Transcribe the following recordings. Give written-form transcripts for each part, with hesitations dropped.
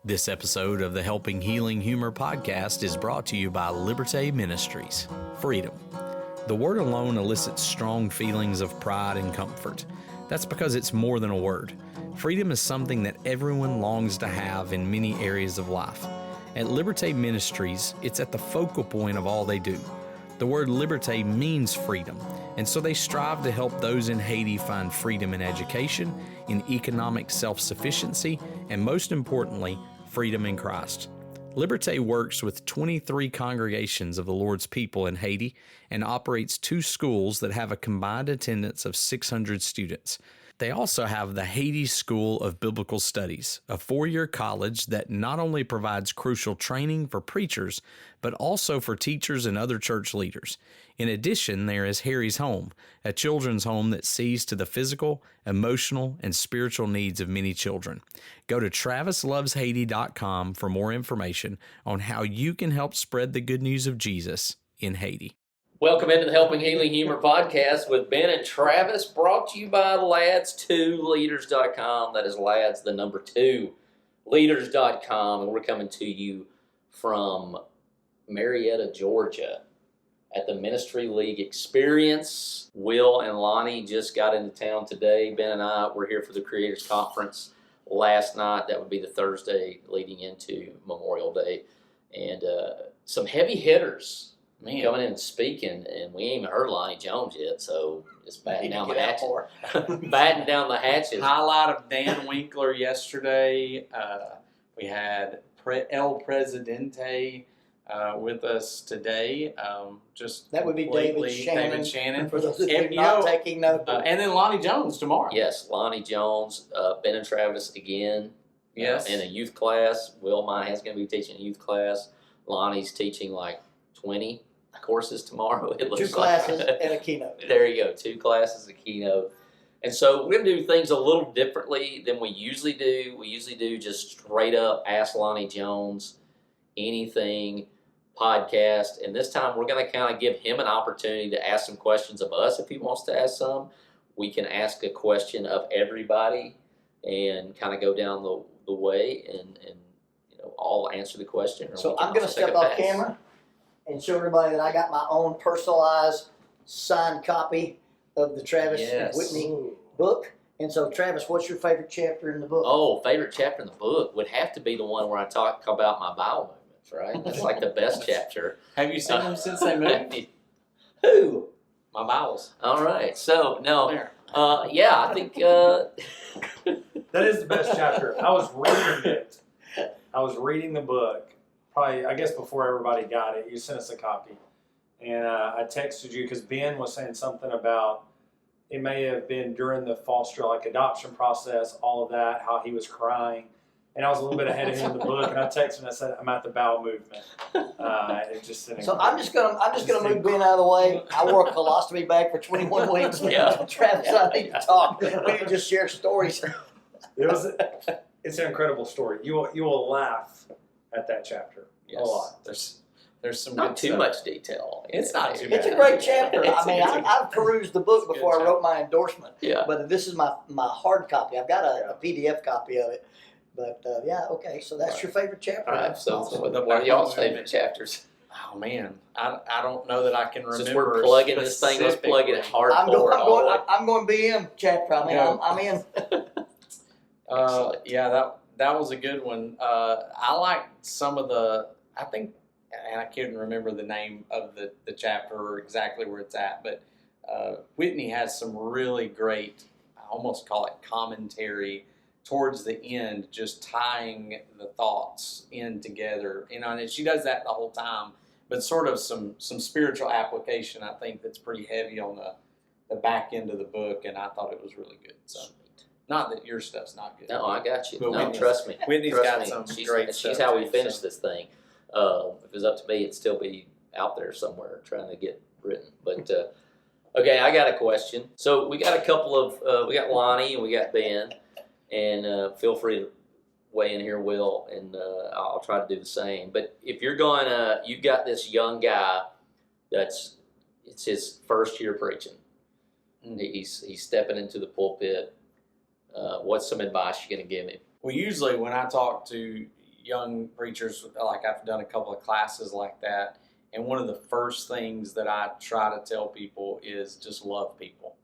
This episode of the Helping Healing Humor podcast is brought to you by Liberté Ministries. Freedom. The word alone elicits strong feelings of pride and comfort. That's because it's more than a word. Freedom is something that everyone longs to have in many areas of life. At Liberté Ministries, it's at the focal point of all they do. The word liberté means freedom, and so they strive to help those in Haiti find freedom in education, in economic self-sufficiency, and most importantly, freedom in Christ. Liberté works with 23 congregations of the Lord's people in Haiti and operates 2 schools that have a combined attendance of 600 students. They also have the Haiti School of Biblical Studies, a 4-year college that not only provides crucial training for preachers, but also for teachers and other church leaders. In addition, there is Harry's Home, a children's home that sees to the physical, emotional, and spiritual needs of many children. Go to TravisLovesHaiti.com for more information on how you can help spread the good news of Jesus in Haiti. Welcome into the Helping Healing Humor podcast with Ben and Travis, brought to you by lads2leaders.com. That is lads, the number 2, leaders.com. And we're coming to you from Marietta, Georgia at the Ministry League Experience. Will and Lonnie just got into town today. Ben and I were here for the Creators Conference last night. That would be the Thursday leading into Memorial Day. And some heavy hitters. Man, coming in and speaking, and we ain't even heard Lonnie Jones yet, so it's batting down the hatches. Batting down the hatches. Highlight of Dan Winkler yesterday. We had El Presidente with us today. Just that would be David Shannon. For those of you not taking note. And then Lonnie Jones tomorrow. Yes, Lonnie Jones, Ben and Travis again. Yes. In a youth class. Will Mahan's going to be teaching a youth class. Lonnie's teaching like 20 courses tomorrow. It looks 2 classes and a keynote. There you go, 2 classes, a keynote. And so we're going to do things a little differently than we usually do. We usually do just straight up Ask Lonnie Jones anything podcast. And this time we're going to kind of give him an opportunity to ask some questions of us if he wants to ask some. We can ask a question of everybody and kind of go down the way and all answer the question. So I'm going to step off camera and show everybody that I got my own personalized signed copy of the Travis and Whitney book. And so, Travis, what's your favorite chapter in the book? Oh, favorite chapter in the book would have to be the one where I talk about my bowel movements, right? That's like the best chapter. Have you seen them since they moved? Who? My bowels. All right. So, no. Yeah, I think... That is the best chapter. I was reading it. I was reading the book. Probably, I guess before everybody got it, you sent us a copy. And I texted you because Ben was saying something about it may have been during the foster adoption process, all of that, how he was crying. And I was a little bit ahead of him in the book, and I texted him and I said, I'm at the bowel movement. So I'm just gonna move Ben out of the way. I wore a colostomy bag for 21 weeks. Travis, I need to talk. We need to just share stories. It's an incredible story. You will laugh at that chapter a lot. There's some not good too stuff. much detail. It's not too bad. It's a great chapter. I've perused the book before I wrote my endorsement. Yeah. But this is my hard copy. I've got a PDF copy of it. But okay. So that's your favorite chapter. All right. So awesome. what are y'all's favorite chapters? Oh man, I don't know that I can remember. Since we're plugging this thing, let's plug it hardcore. I'm going BM chapter. I'm in. That was a good one. I liked some of I think, and I couldn't remember the name of the chapter or exactly where it's at, but Whitney has some really great, I almost call it commentary towards the end, just tying the thoughts in together. And she does that the whole time, but sort of some spiritual application, I think, that's pretty heavy on the back end of the book, and I thought it was really good. So. Not that your stuff's not good. No, I got you. But No, trust me. Whitney's got some great stuff. She's how we finish this thing. If it was up to me, it'd still be out there somewhere trying to get written. But, okay, I got a question. So we got a couple of, we got Lonnie and we got Ben. And feel free to weigh in here, Will, and I'll try to do the same. But if you're going to, you've got this young guy it's his first year preaching. He's stepping into the pulpit. What's some advice you're going to give him? Well, usually when I talk to young preachers, like I've done a couple of classes like that, and one of the first things that I try to tell people is just love people.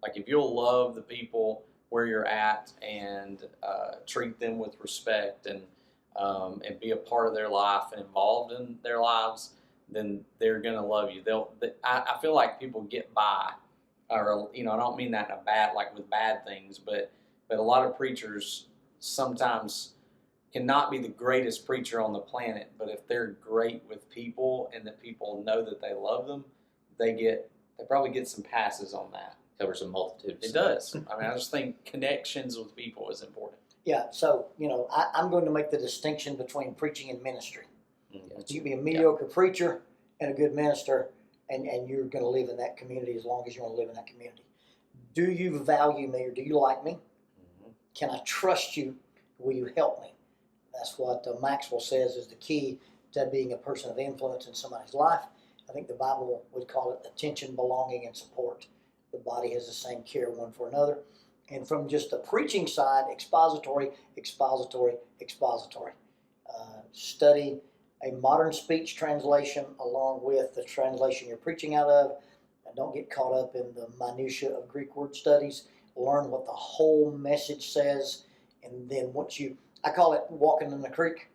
Like if you'll love the people where you're at and treat them with respect and be a part of their life and involved in their lives, then they're gonna love you. I feel like people get by, or I don't mean that in a bad, like with bad things, but a lot of preachers sometimes cannot be the greatest preacher on the planet, but if they're great with people and that people know that they love them, they probably get some passes on that. Covers a multitude. It does. I mean, I just think connections with people is important. Yeah, so, I'm going to make the distinction between preaching and ministry. Mm-hmm. You can be a mediocre preacher and a good minister, and you're going to live in that community as long as you want to live in that community. Do you value me, or do you like me? Mm-hmm. Can I trust you? Will you help me? That's what Maxwell says is the key to being a person of influence in somebody's life. I think the Bible would call it attention, belonging, and support. The body has the same care one for another. And from just the preaching side, expository, expository, expository. Study a modern speech translation along with the translation you're preaching out of. And don't get caught up in the minutiae of Greek word studies. Learn what the whole message says. And then I call it walking in the creek.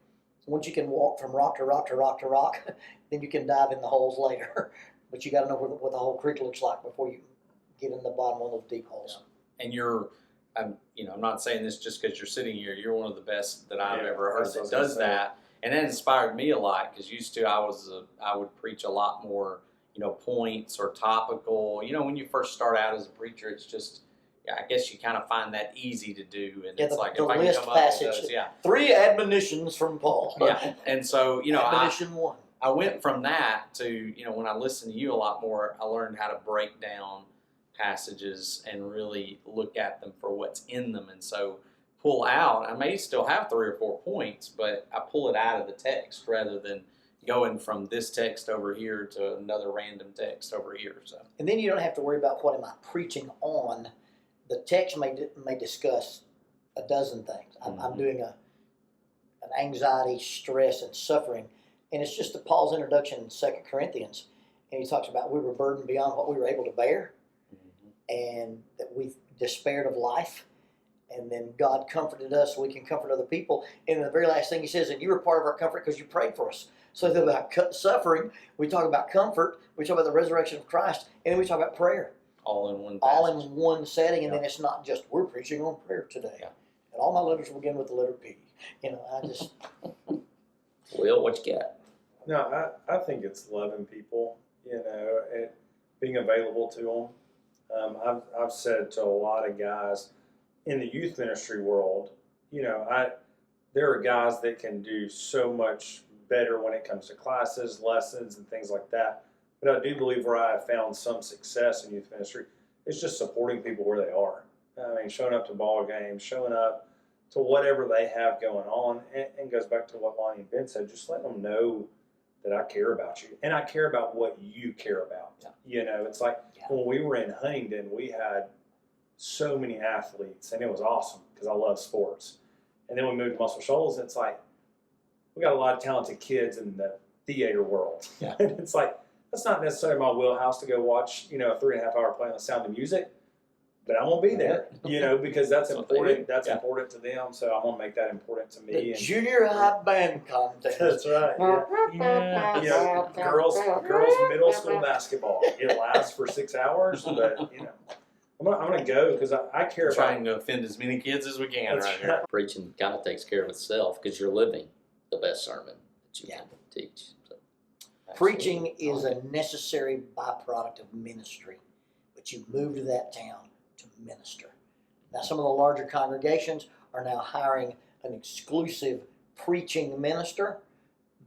Once you can walk from rock to rock to rock to rock, then you can dive in the holes later. But you got to know what the whole creek looks like before you get in the bottom of those deep holes. And I'm not saying this just because you're sitting here. You're one of the best that I've ever heard that does that, and that inspired me a lot. Because used to I would preach a lot more, points or topical. When you first start out as a preacher, it's just, I guess you kind of find that easy to do, and it's like the if I can list come passage, up with those, 3 admonitions from Paul. Yeah, and so admonition 1. I went from that to when I listened to you a lot more, I learned how to break down passages and really look at them for what's in them, and so pull out. I may still have 3 or 4 points, but I pull it out of the text rather than going from this text over here to another random text over here. So, and then you don't have to worry about what am I preaching on. The text may discuss a dozen things. I'm doing an anxiety, stress, and suffering, and it's just Paul's introduction in 2 Corinthians, and he talks about we were burdened beyond what we were able to bear. And that we despaired of life, and then God comforted us so we can comfort other people. And the very last thing he says, and you were part of our comfort because you prayed for us. So about suffering, we talk about comfort, we talk about the resurrection of Christ, and then we talk about prayer. All in one passage. All in one setting, and then it's not just we're preaching on prayer today. Yeah. And all my letters begin with the letter P. I just... Will, what you got? No, I think it's loving people, and being available to them. I've said to a lot of guys in the youth ministry world, there are guys that can do so much better when it comes to classes, lessons, and things like that. But I do believe where I have found some success in youth ministry is just supporting people where they are. I mean, showing up to ball games, showing up to whatever they have going on, and goes back to what Lonnie and Ben said, just let them know that I care about you, and I care about what you care about. It's like when we were in Huntington, we had so many athletes, and it was awesome because I love sports. And then we moved to Muscle Shoals, and it's like we got a lot of talented kids in the theater world. Yeah. And it's like that's not necessarily my wheelhouse to go watch, a 3.5 hour play on the Sound of Music, but I won't be there, because that's important. That's important to them, so I'm gonna make that important to me. The junior high band contest. That's right. Yeah. Girls middle school basketball. It lasts for 6 hours, but I'm gonna go because I care about trying to offend as many kids as we can right here. Preaching kind of takes care of itself because you're living the best sermon that you can teach. So, preaching is a necessary byproduct of ministry, but you move to that town to minister. Now, some of the larger congregations are now hiring an exclusive preaching minister,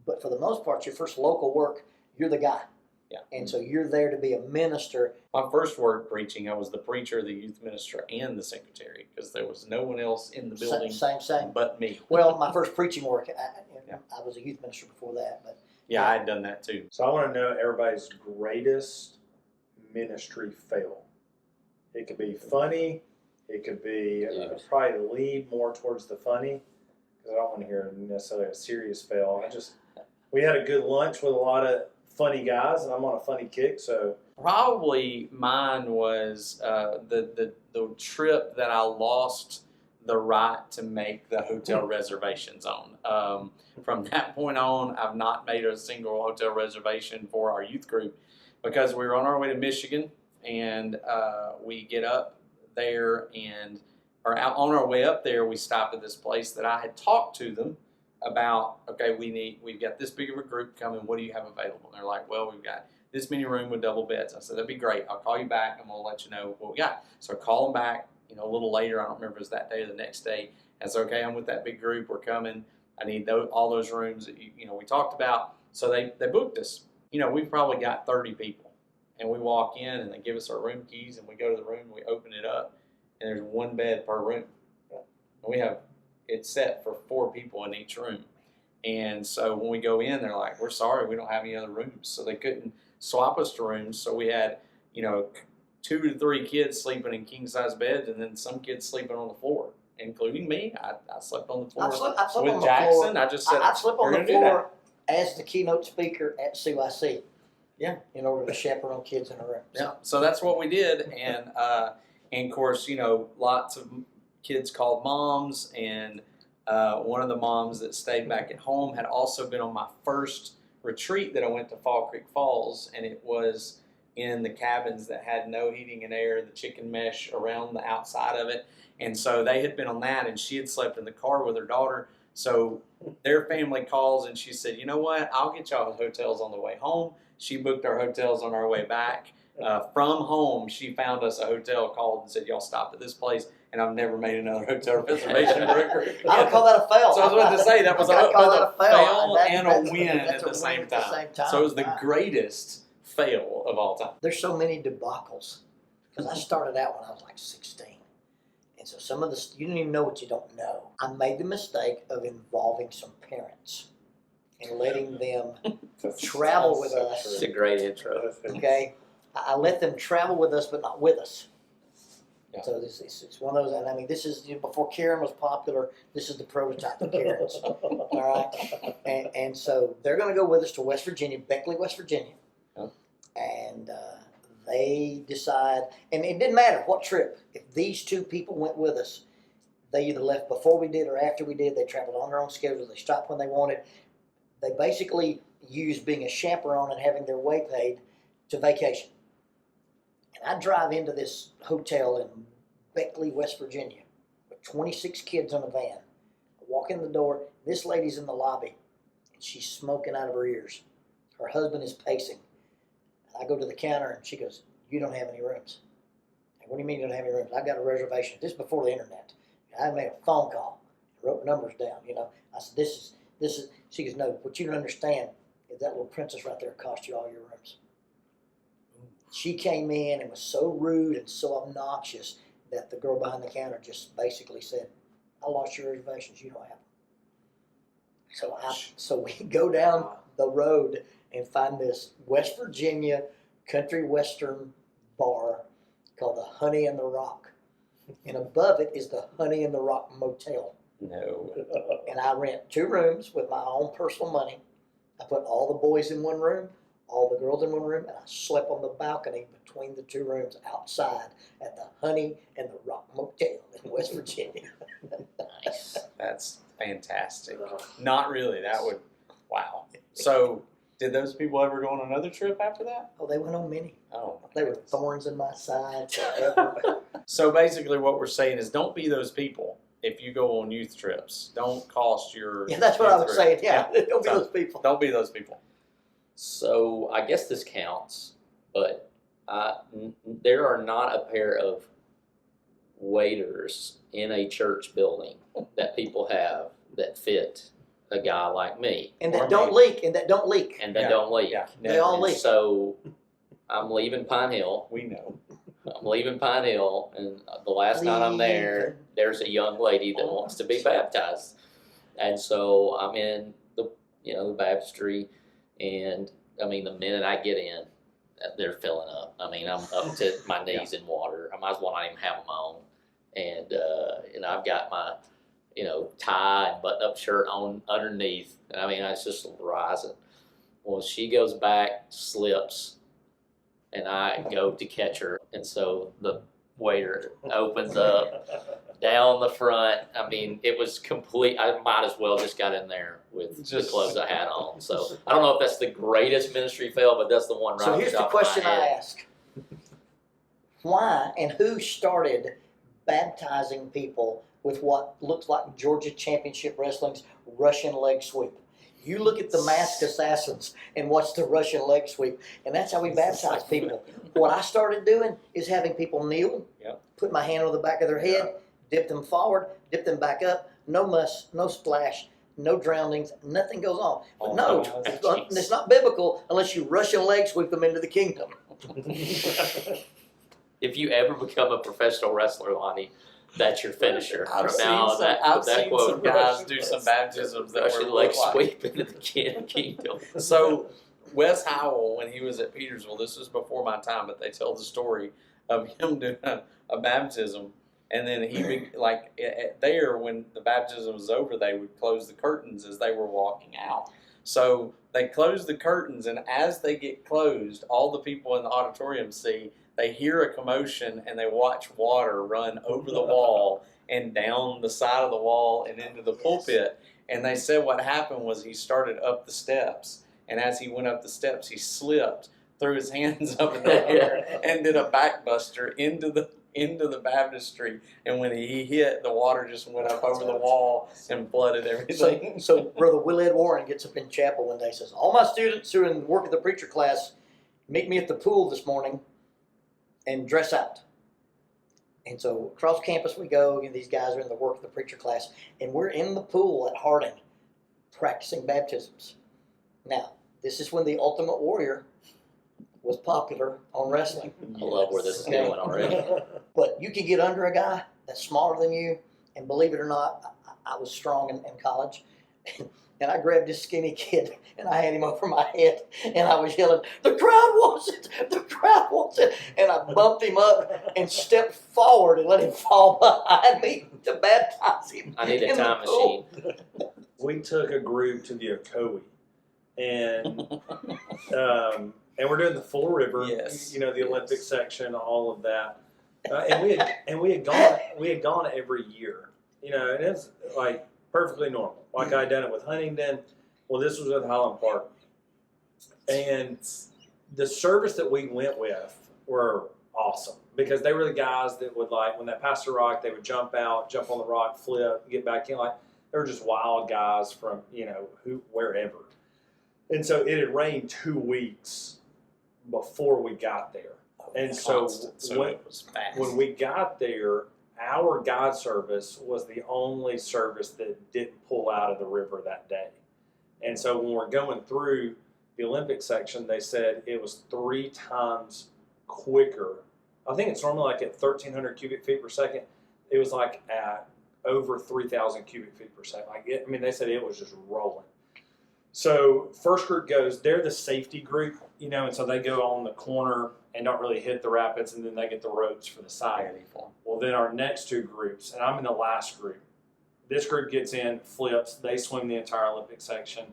but for the most part, your first local work, you're the guy. Yeah. And so you're there to be a minister. My first work preaching, I was the preacher, the youth minister, and the secretary because there was no one else in the building Same. but me. Well, my first preaching work, I was a youth minister before that. But I had done that too. So I want to know everybody's greatest ministry fail. It could be funny. It could be probably lead more towards the funny. because I don't want to hear necessarily a serious fail. We had a good lunch with a lot of funny guys, and I'm on a funny kick, so. Probably mine was the trip that I lost the right to make the hotel reservations on. From that point on, I've not made a single hotel reservation for our youth group because we were on our way to Michigan, and we get up there or on our way up there, we stopped at this place that I had talked to them about. Okay, we've got this big of a group coming. What do you have available? And they're like, well, we've got this many room with double beds. I said, that'd be great. I'll call you back. I'm going to let you know what we got. So I call them back, a little later. I don't remember if it was that day or the next day. And so, okay, I'm with that big group. We're coming. I need all those rooms that, we talked about. So they booked us. We've probably got 30 people. And we walk in and they give us our room keys and we go to the room and we open it up and there's one bed per room. And we have it set for 4 people in each room. And so when we go in, they're like, we're sorry, we don't have any other rooms. So they couldn't swap us to rooms. So we had, 2 to 3 kids sleeping in king-size beds and then some kids sleeping on the floor, including me. I slept on the floor I slept with on the Jackson. floor. I just said, I slept on we're the gonna do that. floor as the keynote speaker at CYC. Yeah, in order to chaperone kids in a room. Yeah, so that's what we did, and of course, lots of kids called moms, and one of the moms that stayed back at home had also been on my first retreat that I went to Fall Creek Falls, and it was in the cabins that had no heating and air, the chicken mesh around the outside of it, and so they had been on that, and she had slept in the car with her daughter. So their family calls, and she said, you know what, I'll get y'all hotels on the way home. She booked our hotels on our way back. From home, she found us a hotel, called and said, y'all stop at this place, and I've never made another hotel reservation for a group. I would call that a fail. So I was about to say, that was I'd call that a a fail fail. and a win at the same time. So it was the greatest fail of all time. There's so many debacles. Because I started out when I was like 16. And so some of this, you don't even know what you don't know. I made the mistake of involving some parents and letting them travel with us. It's a great intro. Okay? I let them travel with us, but not with us. Yeah. So it's one of those, and I mean, this is, before Karen was popular, this is the prototype of Karen's. All right? And so they're going to go with us to West Virginia, Beckley, West Virginia. Oh. And they decide, and it didn't matter what trip, if these 2 people went with us, they either left before we did or after we did. They traveled on their own schedule. They stopped when they wanted. They basically used being a chaperone and having their way paid to vacation. And I drive into this hotel in Beckley, West Virginia, with 26 kids on a van. I walk in the door. This lady's in the lobby, and she's smoking out of her ears. Her husband is pacing. And I go to the counter, and she goes, you don't have any rooms. And what do you mean you don't have any rooms? I got a reservation. This is before the internet. And I made a phone call, wrote numbers down. I said, this is. She goes, no, what you don't understand is that little princess right there cost you all your rooms. She came in and was so rude and so obnoxious that the girl behind the counter just basically said, I lost your reservations, you don't have them. So we go down the road and find this West Virginia country western bar called the Honey and the Rock. And above it is the Honey and the Rock Motel. No. And I rent 2 rooms with my own personal money. I put all the boys in one room, all the girls in one room, and I slept on the balcony between the 2 rooms outside at the Honey and the Rock Motel in West Virginia. Nice. That's fantastic. Not really. That would, wow. So did those people ever go on another trip after that? Oh, they went on many. Oh, They were thorns in my side forever. So basically what we're saying is don't be those people if you go on youth trips. Don't cost your Yeah, that's what I youth was group. saying. Yeah, don't be So, those people. Don't be those people. So I guess this counts, but there are not a pair of waiters in a church building that people have that fit a guy like me. And Or that don't me. leak. And that don't leak. And they Yeah, don't leak. Yeah, They all leak. So I'm leaving Pine Hill. We know. I'm leaving Pine Hill, and the last night I'm there, there's a young lady that wants to be baptized, and so I'm in the the baptistry, and I mean the minute I get in, they're filling up. I mean I'm up to my knees in water. I might as well not even have them on, and I've got my tie and button-up shirt on underneath. I mean, I was just rising. Well, she goes back, slips, and I go to catch her. And so the waiter opens up down the front. I mean, it was complete. I might as well just got in there with the clothes I had on. So I don't know if that's the greatest ministry fail, but that's the one right So off here's the the top of my question I head. ask. Why and who started baptizing people with what looks like Georgia Championship Wrestling's Russian leg sweep? You look at the masked assassins and watch the Russian leg sweep, and that's how we baptize people. What I started doing is having people kneel, put my hand on the back of their head, dip them forward, dip them back up, no muss, no splash, no drownings, nothing goes on. But it's not biblical unless you Russian leg sweep them into the kingdom. If you ever become a professional wrestler, Lonnie, that's your finisher. I've From now on, I've that seen quote, some guys do some baptisms that Russian were leg look like. sweep into the kingdom. So Wes Howell, when he was at Petersville, this was before my time, but they tell the story of him doing a baptism, and then he there when the baptism was over, they would close the curtains as they were walking out. So they close the curtains, and as they get closed, all the people in the auditorium see. They hear a commotion and they watch water run over the wall and down the side of the wall and into the pulpit. And they said what happened was he started up the steps. And as he went up the steps, he slipped, threw his hands up in the air, and did a backbuster into the baptistry. And when he hit, the water just went up over the wall and flooded everything. So Brother Willard Warren gets up in chapel one day and says, all my students who are in work at the preacher class, meet me at the pool this morning and dress out. And so across campus we go, and these guys are in the work of the preacher class, and we're in the pool at Harding practicing baptisms. Now, this is when the Ultimate Warrior was popular on wrestling. I love where this is going already. But you can get under a guy that's smaller than you, and believe it or not, I was strong in college. And I grabbed this skinny kid, and I had him over my head, and I was yelling, the crowd wants it, the crowd wants it. And I bumped him up and stepped forward and let him fall behind me to baptize him. I need a time machine. We took a group to the Ocoee, and we're doing the Full River, the Olympic section, all of that. And we had gone every year, and it's like perfectly normal. Like I'd done it with Huntingdon. Well, this was with Highland Park. And the service that we went with were awesome because they were the guys that would, like, when they passed a rock, they would jump out, jump on the rock, flip, get back in. Like, they were just wild guys from, wherever. And so it had rained 2 weeks before we got there. And so when we got there, our God service was the only service that didn't pull out of the river that day. And so when we're going through the Olympic section, they said it was 3 times quicker. I think it's normally like at 1,300 cubic feet per second. It was like at over 3,000 cubic feet per second. They said it was just rolling. So first group goes, they're the safety group, and so they go on the corner and don't really hit the rapids, and then they get the ropes for the side. Well, then our next 2 groups, and I'm in the last group. This group gets in, flips, they swim the entire Olympic section.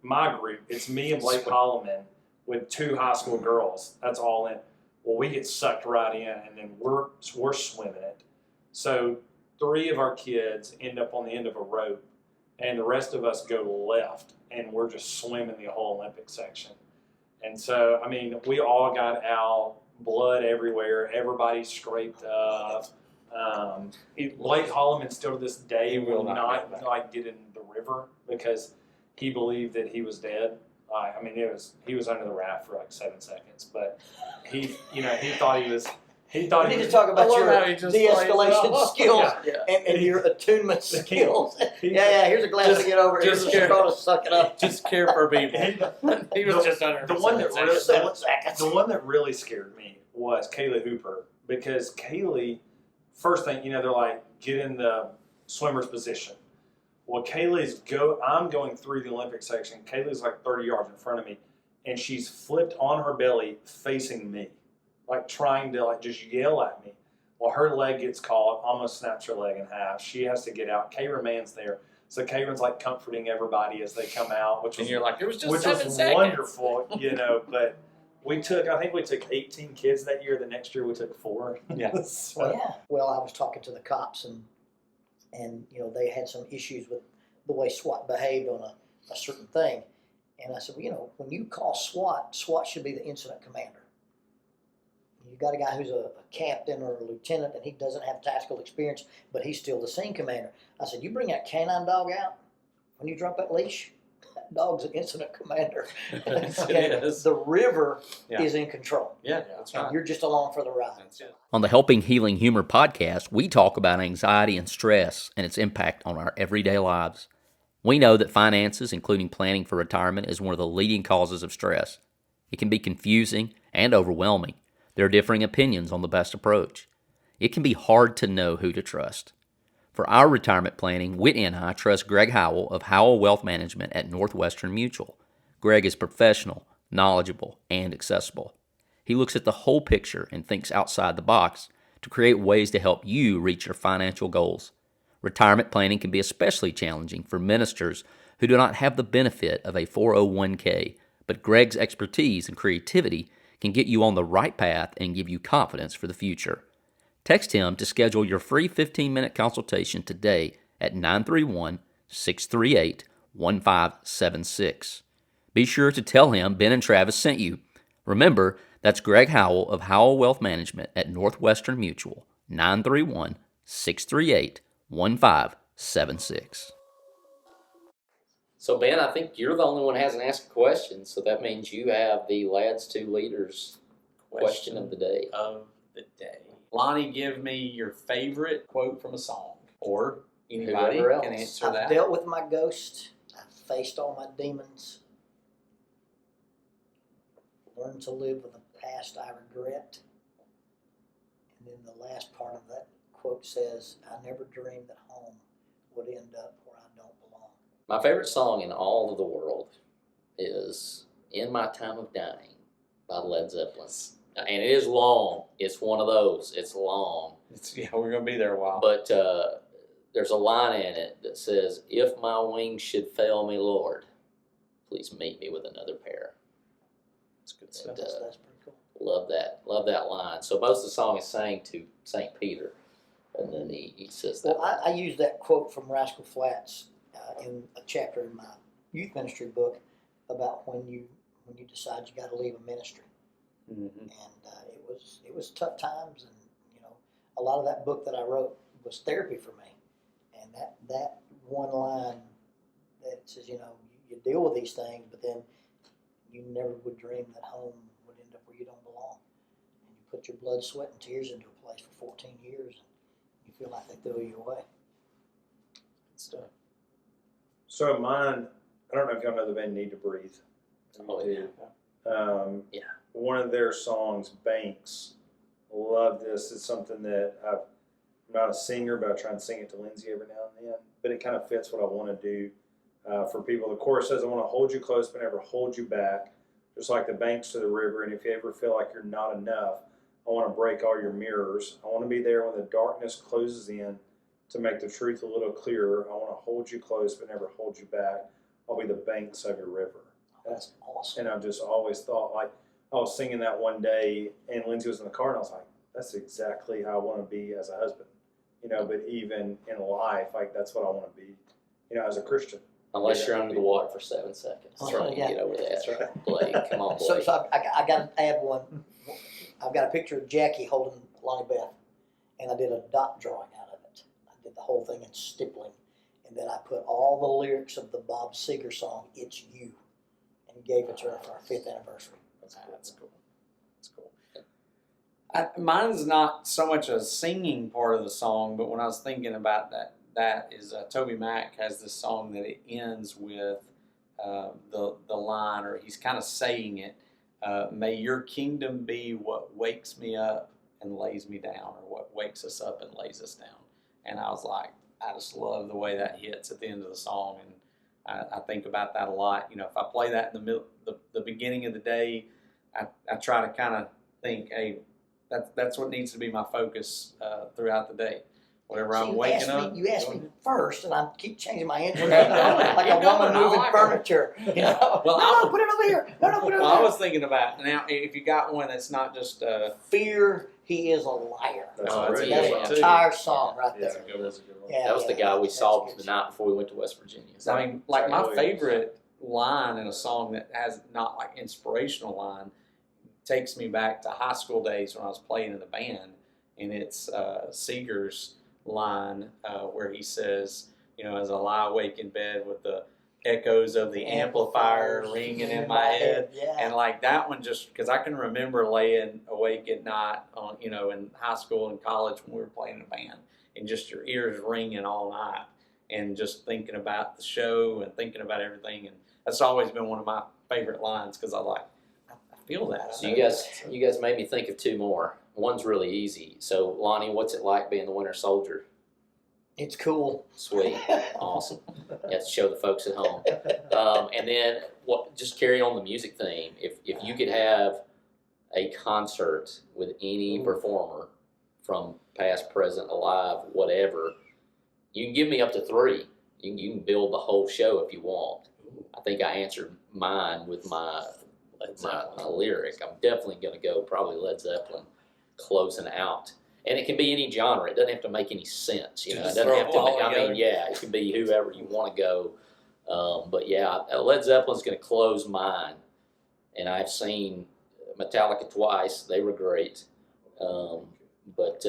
My group, it's me and Blake Holloman with 2 high school girls. That's all in. Well, we get sucked right in, and then we're swimming it. So 3 of our kids end up on the end of a rope, and the rest of us go left, and we're just swimming the whole Olympic section. And so, we all got out, blood everywhere, everybody scraped up. Blake Holloman still to this day will not get in the river because he believed that he was dead. He was under the raft for like 7 seconds, but he thought he was. We need to talk about your de-escalation skills and your attunement skills. Here's a glass to get over. Here's a straw to suck it up. Just care for people. He was just under the one that really scared me was Kaylee Hooper because Kaylee, first thing, they're like, get in the swimmer's position. Well, I'm going through the Olympic section. Kaylee's like 30 yards in front of me, and she's flipped on her belly facing me, like trying to just yell at me. Well, her leg gets caught, almost snaps her leg in half. She has to get out. Kayra Mann's there. So Kayron's like comforting everybody as they come out, which was, you're like, it was just which 7 was seconds. wonderful, But I think we took 18 kids that year. The next year we took 4. Yeah. So, Yeah. Well, I was talking to the cops, and they had some issues with the way SWAT behaved on a certain thing. And I said, well, when you call SWAT, SWAT should be the incident commander. You got a guy who's a captain or a lieutenant, and he doesn't have tactical experience, but he's still the scene commander. I said, you bring that canine dog out when you drop that leash, that dog's an incident commander. It is. The river Yeah. is in control. Yeah, that's right. And you're just along for the ride. That's it. On the Helping Healing Humor podcast, we talk about anxiety and stress and its impact on our everyday lives. We know that finances, including planning for retirement, is one of the leading causes of stress. It can be confusing and overwhelming. There are differing opinions on the best approach. It can be hard to know who to trust. For our retirement planning, Whitney and I trust Greg Howell of Howell Wealth Management at Northwestern Mutual. Greg is professional, knowledgeable, and accessible. He looks at the whole picture and thinks outside the box to create ways to help you reach your financial goals. Retirement planning can be especially challenging for ministers who do not have the benefit of a 401k, but Greg's expertise and creativity can get you on the right path and give you confidence for the future. Text him to schedule your free 15-minute consultation today at 931-638-1576. Be sure to tell him Ben and Travis sent you. Remember, that's Greg Howell of Howell Wealth Management at Northwestern Mutual, 931-638-1576. So, Ben, I think you're the only one who hasn't asked a question, so that means you have the Lads to Leaders question of the day. Lonnie, give me your favorite quote from a song, or anybody Whoever else. can answer I've that. dealt with my ghost. I've faced all my demons. Learned to live with a past I regret. And then the last part of that quote says, I never dreamed that home would end up where I don't belong. My favorite song in all of the world is In My Time of Dying by Led Zeppelin. And it is long. It's one of those. It's long. We're going to be there a while. But there's a line in it that says, if my wings should fail me, Lord, please meet me with another pair. That's good And, stuff. That's pretty cool. love that line. So most of the song is sang to St. Peter. And then he says that. Well, I use that quote from Rascal Flatts in a chapter in my youth ministry book about when you decide you got to leave a ministry. Mm-hmm. And it was tough times, and a lot of that book that I wrote was therapy for me. And that one line that says, you deal with these things, but then you never would dream that home would end up where you don't belong. And you put your blood, sweat, and tears into a place for 14 years, and you feel like they throw you away. Good stuff. So mine, I don't know if y'all know the band Need to Breathe. Oh, yeah. Yeah. One of their songs, Banks, love this. It's something that I'm not a singer, but I try and sing it to Lindsay every now and then. But it kind of fits what I want to do for people. The chorus says, I want to hold you close but never hold you back, just like the banks to the river. And if you ever feel like you're not enough, I want to break all your mirrors. I want to be there when the darkness closes in to make the truth a little clearer. I want to hold you close but never hold you back. I'll be the banks of your river. That's awesome. And I've just always thought, like, I was singing that one day, and Lindsay was in the car, and I was like, that's exactly how I want to be as a husband. But even in life, like, that's what I want to be, as a Christian. Unless you're under the water for 7 seconds. That's Trying right, to yeah. get over that. That's right. Blake, come on, Blake. So I got to add one. I've got a picture of Jackie holding Lonnie Beth, and I did a dot drawing out of it. I did the whole thing in stippling, and then I put all the lyrics of the Bob Seger song, It's You, and gave it to her for our 5th anniversary. That's cool. That's cool. Mine's not so much a singing part of the song, but when I was thinking about that is Toby Mac has this song that it ends with the line, or he's kind of saying it, may your kingdom be what wakes me up and lays me down, or what wakes us up and lays us down. And I was like, I just love the way that hits at the end of the song, and I think about that a lot. If I play that in the beginning of the day, I try to kind of think, hey, that's what needs to be my focus throughout the day. Whenever I'm you waking asked up. Me, you asked me first, and I keep changing my answer. Keep like a going. woman I moving like furniture. You know? Well, no, put it over here. No, put it over Well, I there. was thinking about now if you got one that's not just Fear, he is a liar. That's Oh, a that's great a That's good one. an one. entire song right Yeah, there. that's a good one. Yeah, That was the guy we that's saw good. the night before we went to West Virginia. I mean, like my Williams. favorite line in a song that has not like inspirational line takes me back to high school days when I was playing in the band, and it's Seeger's line where he says, you know, as I lie awake in bed with the echoes of the amplifier ringing in my head. Yeah. And like that one, just because I can remember laying awake at night on, you know, in high school and college when we were playing in a band, and just your ears ringing all night, and just thinking about the show and thinking about everything. And that's always been one of my favorite lines because I feel that. So you guys made me think of two more. One's really easy. So Lonnie, what's it like being the Winter Soldier? It's cool. Sweet, awesome. You have to show the folks at home. And then just carry on the music theme. If you could have a concert with any performer from past, present, alive, whatever, you can give me up to 3. You can build the whole show if you want. I think I answered mine with my lyric. I'm definitely going to go probably Led Zeppelin closing out. And it can be any genre. It doesn't have to make any sense. You know, Just it doesn't throw have them all to. together. Yeah, it can be whoever you want to go. But yeah, Led Zeppelin's going to close mine. And I've seen Metallica twice. They were great. But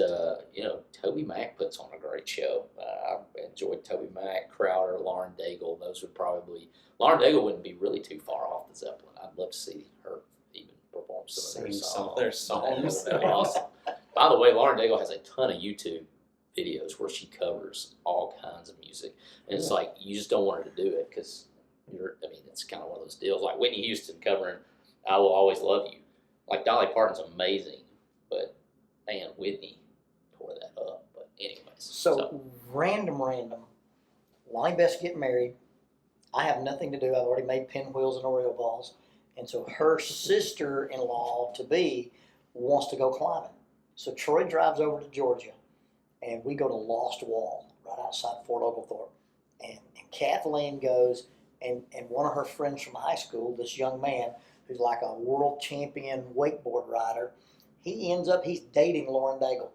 you know, Toby Mac puts on a great show. I enjoyed Toby Mac, Crowder, Lauren Daigle. Those would probably. Lauren Daigle wouldn't be really too far off the Zeppelin. I'd love to see her even perform some of their songs. That'd be awesome. By the way, Lauren Daigle has a ton of YouTube videos where she covers all kinds of music, and it's like you just don't want her to do it because it's kind of one of those deals. Like Whitney Houston covering "I Will Always Love You." Like Dolly Parton's amazing, but man, Whitney tore that up. But anyways, So random. Lonnie Best getting married. I have nothing to do. I've already made pinwheels and Oreo balls, and so her sister-in-law to be wants to go climbing. So Troy drives over to Georgia, and we go to Lost Wall right outside Fort Oglethorpe. And Kathleen goes, and one of her friends from high school, this young man who's like a world champion wakeboard rider, he's dating Lauren Daigle.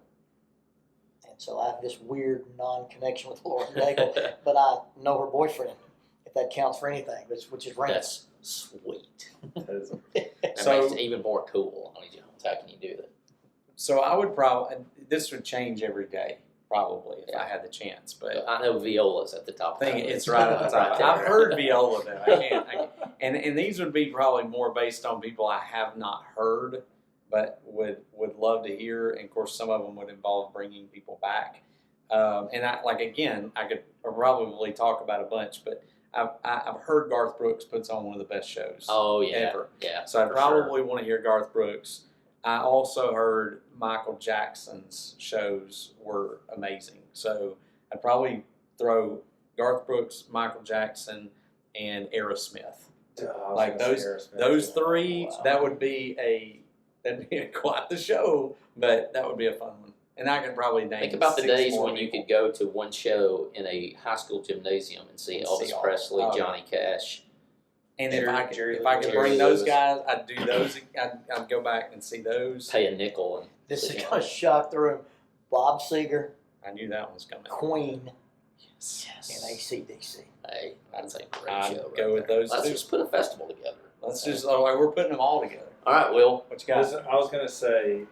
And so I have this weird non-connection with Lauren Daigle, but I know her boyfriend, if that counts for anything, which is random. that's sweet. That is- That So- makes it even more cool. Lonnie Jones. How can you do that? So I would probably, this would change every day, probably, if Yeah. I had the chance. But I know Viola's at the top. I of think the it's list. right at the top. Right there. I've heard viola though. I can't. And these would be probably more based on people I have not heard, but would love to hear. And of course, some of them would involve bringing people back. And I could probably talk about a bunch, but I've heard Garth Brooks puts on one of the best shows. Oh yeah, ever. yeah. So I for probably want to hear Garth Brooks. I also heard Michael Jackson's shows were amazing. So I'd probably throw Garth Brooks, Michael Jackson, and Aerosmith. Like those 3, Wow. that'd be quite the show, but that would be a fun one. And I could probably name Think about the 6 days more when you people. could go to one show in a high school gymnasium and see And Elvis see all- Presley, oh, yeah. Johnny Cash. And Jerry- if I could Jerry bring those Lewis. guys, I'd do those. I'd go back and see those. Pay a nickel and This is Yeah. going to shock the room. Bob Seger, I knew that one was coming. Queen, yes. and AC/DC. Hey, that's a great I'd show. Right go with there. those Let's two. just put a festival together. Let's just we're putting them all together. All right, Will. What you got? Listen, I was gonna say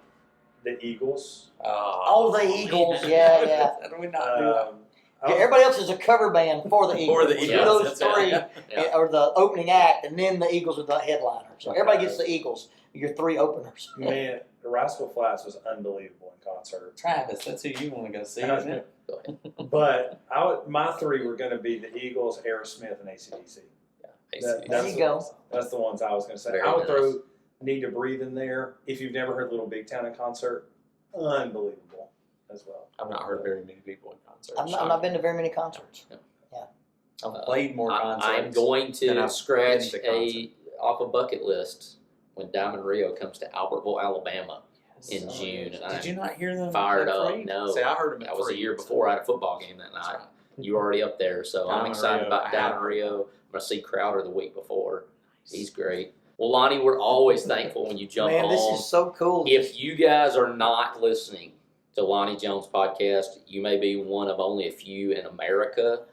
the Eagles. Oh, the Eagles, yeah. How do we not do that? I was- Everybody else is a cover band for the Eagles. For the We do Eagles, those that's 3 right. Yeah. or the opening act, and then the Eagles are the headliner. So everybody gets the Eagles. Your 3 openers. Man, the Rascal Flatts was unbelievable in concert. Travis, that's who you want to go see, isn't it? Go ahead. But my 3 were going to be the Eagles, Aerosmith, and AC/DC. AC/DC. There you go. That's the ones I was going to say. Very I would nice. throw Need to Breathe in there. If you've never heard Little Big Town in concert, unbelievable as well. I've not heard very many people in concerts. I've not been to very many concerts. I've played more concerts. I'm going than to I've scratch been to off a bucket list when Diamond Rio comes to Albertville, Alabama. in June. And Did you not hear them? Fired at up? 3? No. See, I heard them at That was a 3, year so- before I had a football game that That's night. right. You were already up there, so Down I'm in excited Rio. about I down have in heard Rio. I'm going to see Crowder the week before. He's great. Well, Lonnie, we're always thankful when you jump Man, on. this is so cool. If you guys are not listening to Lonnie Jones podcast, you may be one of only a few in America.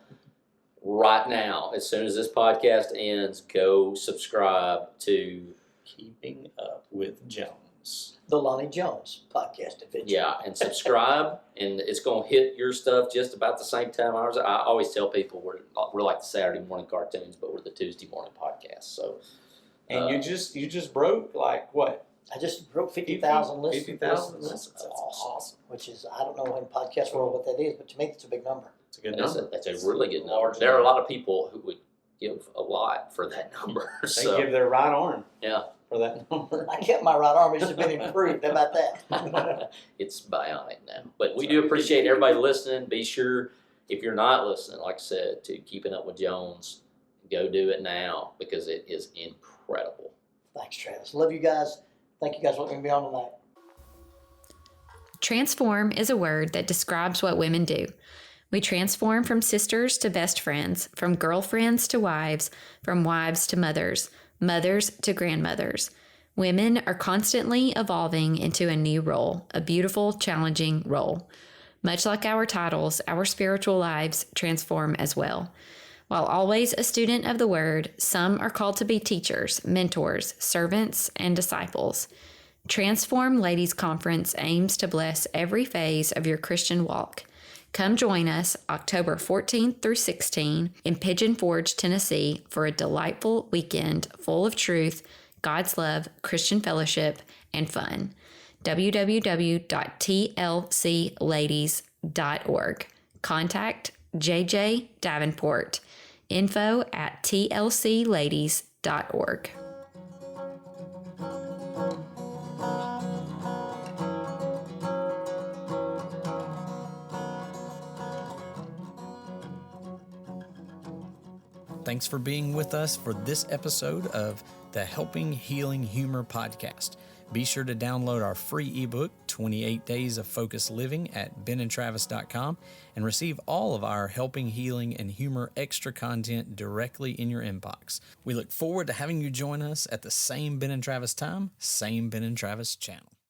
Right now, as soon as this podcast ends, go subscribe to Keeping Up with Jones. The Lonnie Jones podcast adventure. Yeah, and subscribe, and it's going to hit your stuff just about the same time ours. I always tell people we're like the Saturday morning cartoons, but we're the Tuesday morning podcast. So, And you just broke like what? I just broke 50,000 listeners. 50,000 That's awesome. Which is, I don't know in podcast world what that is, but to me it's a big number. It's a good That's number. a really good number. Large There are a number. lot of people who would give a lot for that number. They So, give their right arm yeah. for that number. I kept my right arm, it's just been improved. How about that? It's bionic now. But we do appreciate everybody listening. Be sure, if you're not listening, like I said, to Keeping Up with Jones, go do it now because it is incredible. Thanks, Travis. Love you guys. Thank you guys for letting me be on tonight. Transform is a word that describes what women do. We transform from sisters to best friends, from girlfriends to wives, from wives to mothers, mothers to grandmothers. Women are constantly evolving into a new role, a beautiful, challenging role. Much like our titles, our spiritual lives transform as well. While always a student of the word, some are called to be teachers, mentors, servants, and disciples. Transform Ladies Conference aims to bless every phase of your Christian walk. Come join us October 14th through 16 in Pigeon Forge, Tennessee for a delightful weekend full of truth, God's love, Christian fellowship, and fun. www.tlcladies.org. Contact JJ Davenport. info@tlcladies.org. Thanks for being with us for this episode of the Helping Healing Humor podcast. Be sure to download our free ebook, 28 Days of Focused Living, at benandtravis.com and receive all of our Helping Healing and Humor extra content directly in your inbox. We look forward to having you join us at the same Ben and Travis time, same Ben and Travis channel.